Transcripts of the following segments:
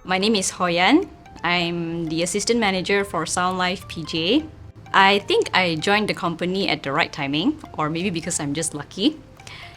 My name is Hoyan. I'm the assistant manager for Soundlife PJ. I think I joined the company at the right timing, or maybe because I'm just lucky.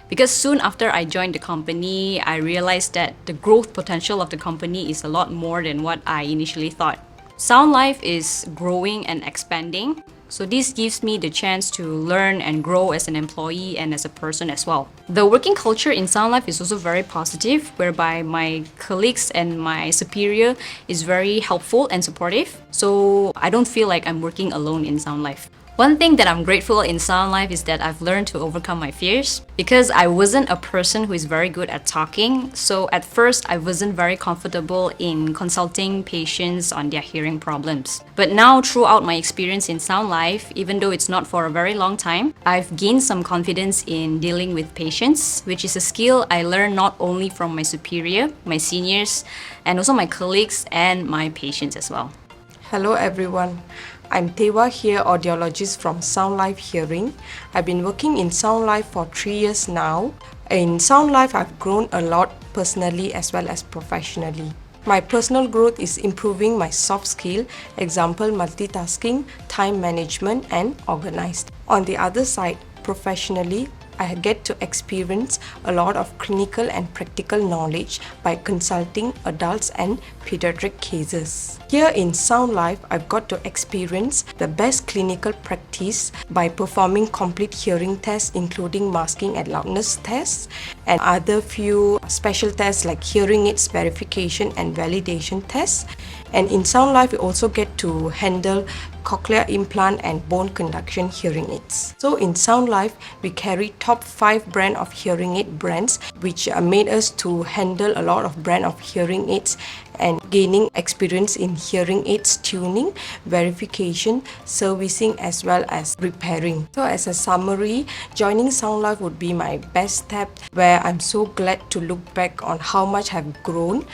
Because soon after I joined the company, I realized that the growth potential of the company is a lot more than what I initially thought. Soundlife is growing and expanding, so this gives me the chance to learn and grow as an employee and as a person as well. The working culture in Soundlife is also very positive, whereby my colleagues and my superior is very helpful and supportive, so I don't feel like I'm working alone in Soundlife. One thing that I'm grateful in Soundlife is that I've learned to overcome my fears because I wasn't a person who is very good at talking. So at first, I wasn't very comfortable in consulting patients on their hearing problems. But now, throughout my experience in Soundlife, even though it's not for a very long time, I've gained some confidence in dealing with patients, which is a skill I learned not only from my superior, my seniors, and also my colleagues and my patients as well. Hello everyone, I'm Tewa here, audiologist from Soundlife Hearing. I've been working in Soundlife for 3 years now. In Soundlife, I've grown a lot personally as well as professionally. My personal growth is improving my soft skill, example multitasking, time management and organized. On the other side, professionally, I get to experience a lot of clinical and practical knowledge by consulting adults and pediatric cases. Here in Soundlife, I've got to experience the best clinical practice by performing complete hearing tests, including masking and loudness tests, and other few special tests like hearing aids verification and validation tests. And in Soundlife, we also get to handle cochlear implant and bone conduction hearing aids. So in Soundlife, we carry top 5 brand of hearing aid brands, which made us to handle a lot of brand of hearing aids and gaining experience in hearing aids tuning, verification, servicing as well as repairing. So as a summary, joining Soundlife would be my best step, where I'm so glad to look back on how much I've grown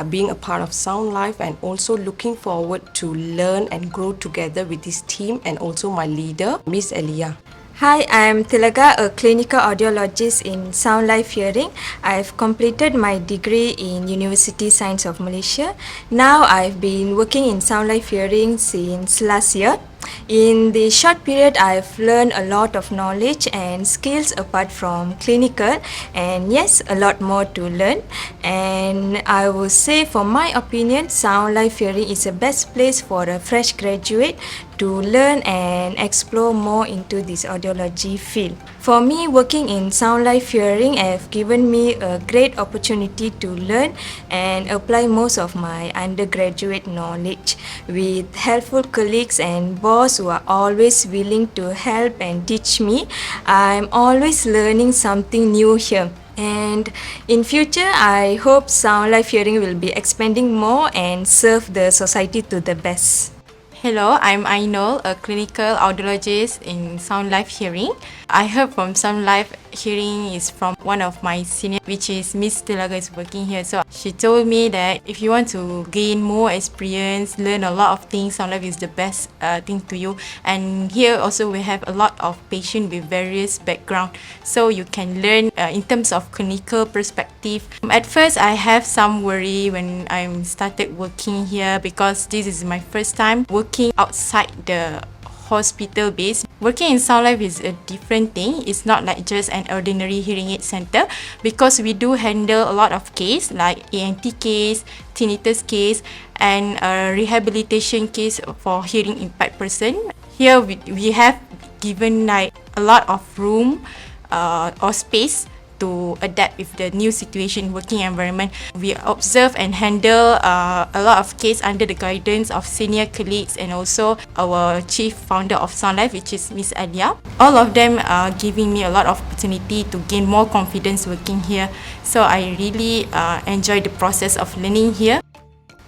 being a part of Soundlife, and also looking forward to learn and grow together with this team and also my leader, Miss Elia. Hi, I'm Tilaga, a clinical audiologist in Soundlife Hearing. I've completed my degree in University Science of Malaysia. Now I've been working in Soundlife Hearing since last year. In the short period, I've learned a lot of knowledge and skills apart from clinical, and yes, a lot more to learn. And I would say, for my opinion, Soundlife Hearing is the best place for a fresh graduate to learn and explore more into this audiology field. For me, working in Soundlife Hearing have given me a great opportunity to learn and apply most of my undergraduate knowledge with helpful colleagues and boss who are always willing to help and teach me. I'm always learning something new here. And in future, I hope Soundlife Hearing will be expanding more and serve the society to the best. Hello, I'm Ainul, a clinical audiologist in Soundlife Hearing. I heard from Soundlife Hearing is from one of my senior, which is Miss Tilaga is working here. So she told me that if you want to gain more experience, learn a lot of things, Soundlife is the best thing to you. And here also we have a lot of patients with various background, so you can learn in terms of clinical perspective. At first, I have some worry when I started working here because this is my first time working outside the hospital base. Working in Soundlife is a different thing. It's not like just an ordinary hearing aid center, because we do handle a lot of case like ENT case, tinnitus case, and a rehabilitation case for hearing impaired person. Here we have given like a lot of room or space to adapt with the new situation working environment. We observe and handle a lot of case under the guidance of senior colleagues and also our chief founder of Soundlife, which is Miss Alia. All of them are giving me a lot of opportunity to gain more confidence working here. So I really enjoy the process of learning here.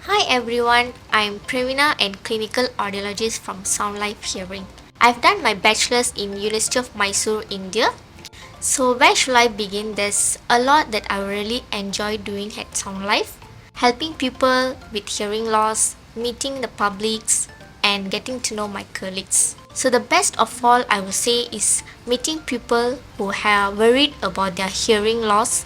Hi everyone, I'm Pravina and clinical audiologist from Soundlife Hearing. I've done my bachelor's in University of Mysore, India. So where should I begin? There's a lot that I really enjoy doing at Soundlife. Helping people with hearing loss, meeting the publics, and getting to know my colleagues. So the best of all, I would say, is meeting people who are worried about their hearing loss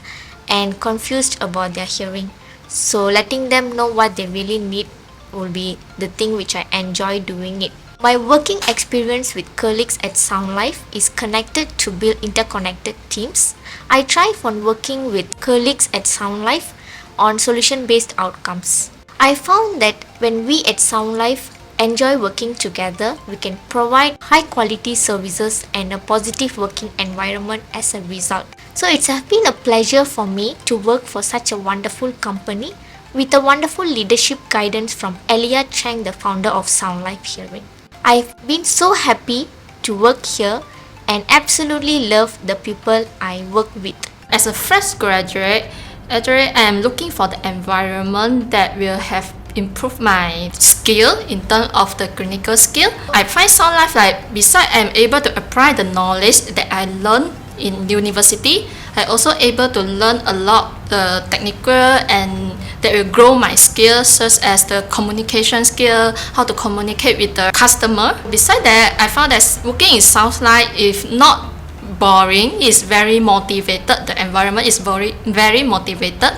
and confused about their hearing. So letting them know what they really need will be the thing which I enjoy doing it. My working experience with colleagues at Soundlife is connected to build interconnected teams. I thrive on working with colleagues at Soundlife on solution-based outcomes. I found that when we at Soundlife enjoy working together, we can provide high-quality services and a positive working environment as a result. So it's been a pleasure for me to work for such a wonderful company with a wonderful leadership guidance from Elia Chang, the founder of Soundlife Hearing. I've been so happy to work here and absolutely love the people I work with. As a fresh graduate, actually I am looking for the environment that will have improved my skill in terms of the clinical skill. I find Soundlife like besides I'm able to apply the knowledge that I learned in university, I also able to learn a lot the technical and that will grow my skills such as the communication skill, how to communicate with the customer. Besides that, I found that working in Soundlife is not boring, it's very motivated. The environment is very motivated.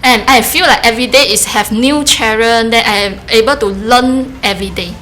And I feel like every day is have new challenge that I am able to learn every day.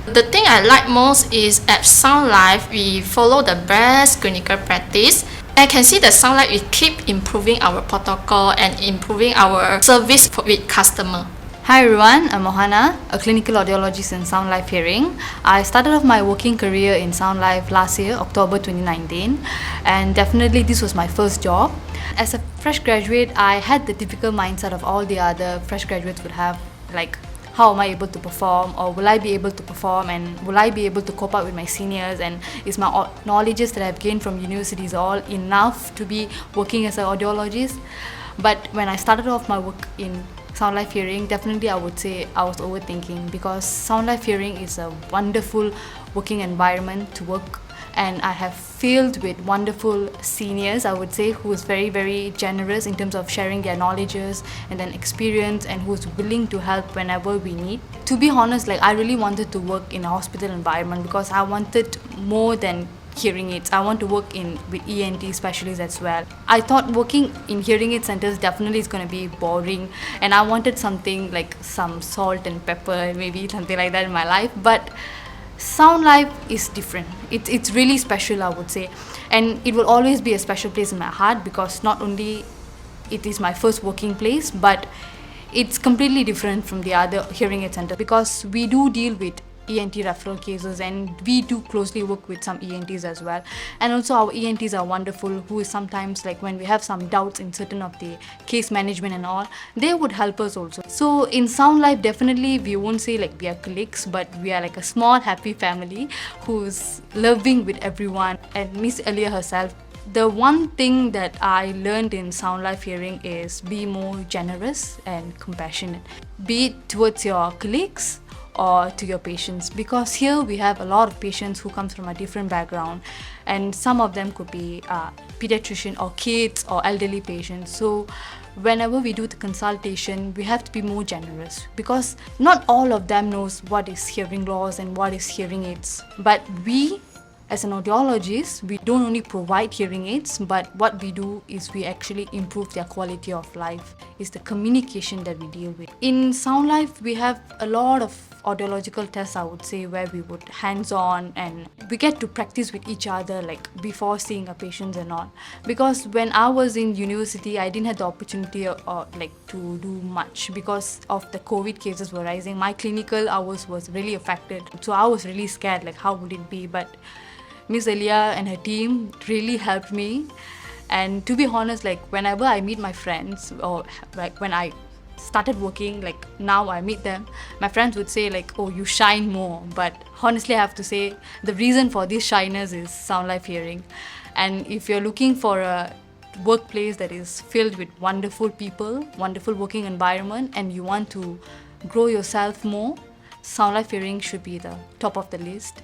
The thing I like most is at Soundlife, we follow the best clinical practice. I can see that Soundlife we keep improving our protocol and improving our service with customer. Hi everyone, I'm Mohana, a clinical audiologist in Soundlife Hearing. I started off my working career in Soundlife last year, October 2019, and definitely this was my first job. As a fresh graduate, I had the typical mindset of all the other fresh graduates would have, like how am I able to perform, or will I be able to perform, and will I be able to cope up with my seniors, and is my knowledges that I've gained from universities all enough to be working as an audiologist. But when I started off my work in Soundlife Hearing, definitely I would say I was overthinking, because Soundlife Hearing is a wonderful working environment to work, and I have filled with wonderful seniors, I would say, who is very generous in terms of sharing their knowledges and then experience, and who's willing to help whenever we need. To be honest, like I really wanted to work in a hospital environment because I wanted more than hearing aids. I want to work with ENT specialists as well. I thought working in hearing aid centers definitely is going to be boring, and I wanted something like some salt and pepper, maybe something like that in my life. But Soundlife is different. It's really special, I would say, and it will always be a special place in my heart, because not only it is my first working place, but it's completely different from the other hearing aid center, because we do deal with ENT referral cases, and we do closely work with some ENTs as well. And also our ENTs are wonderful, who is sometimes like when we have some doubts in certain of the case management and all, they would help us also. So in Soundlife, definitely we won't say like we are colleagues, but we are like a small happy family who's loving with everyone. And Miss Elia herself, the one thing that I learned in Soundlife Hearing is be more generous and compassionate, be it towards your colleagues or to your patients, because here we have a lot of patients who comes from a different background, and some of them could be pediatrician or kids or elderly patients. So whenever we do the consultation, we have to be more generous, because not all of them knows what is hearing loss and what is hearing aids. But we, as an audiologist, we don't only provide hearing aids, but what we do is we actually improve their quality of life. It's the communication that we deal with. In Soundlife, we have a lot of audiological tests, I would say, where we would hands-on, and we get to practice with each other, like before seeing a patient and all. Because when I was in university, I didn't have the opportunity like to do much because of the COVID cases were rising. My clinical hours was really affected, so I was really scared, like how would it be? But Miss Elia and her team really helped me. And to be honest, like whenever I meet my friends, or like when I started working, like now I meet them, my friends would say like, oh, you shine more. But honestly, I have to say the reason for this shyness is Soundlife Hearing. And if you're looking for a workplace that is filled with wonderful people, wonderful working environment, and you want to grow yourself more, Soundlife Hearing should be the top of the list.